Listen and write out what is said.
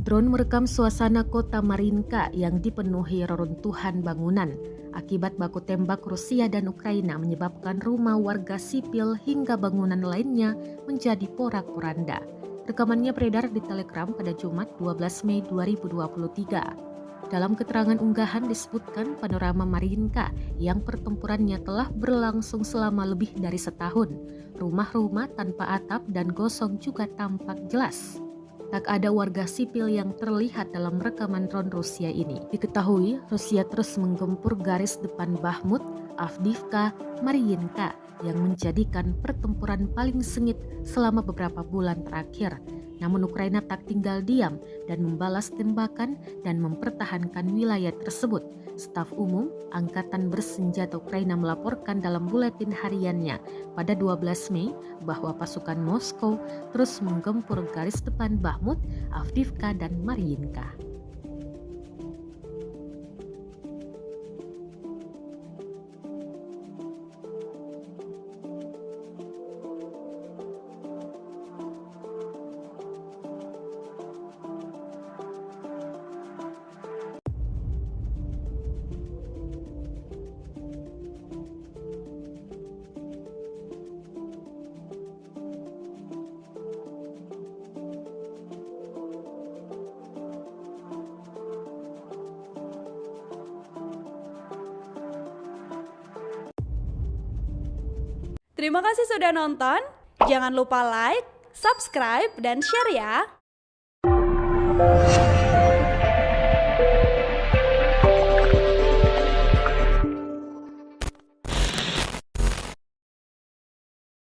Drone merekam suasana kota Marinka yang dipenuhi reruntuhan bangunan. Akibat baku tembak Rusia dan Ukraina menyebabkan rumah warga sipil hingga bangunan lainnya menjadi porak-poranda. Rekamannya beredar di Telegram pada Jumat 12 Mei 2023. Dalam keterangan unggahan disebutkan panorama Marinka yang pertempurannya telah berlangsung selama lebih dari setahun. Rumah-rumah tanpa atap dan gosong juga tampak jelas. Tak ada warga sipil yang terlihat dalam rekaman drone Rusia ini. Diketahui, Rusia terus menggempur garis depan Bakhmut, Avdiivka, Mariinka yang menjadikan pertempuran paling sengit selama beberapa bulan terakhir. Namun Ukraina tak tinggal diam dan membalas tembakan dan mempertahankan wilayah tersebut. Staf Umum Angkatan Bersenjata Ukraina melaporkan dalam buletin hariannya pada 12 Mei bahwa pasukan Moskow terus menggempur garis depan Bakhmut, Avdiivka, dan Mariinka. Terima kasih sudah nonton. Jangan lupa like, subscribe, dan share ya.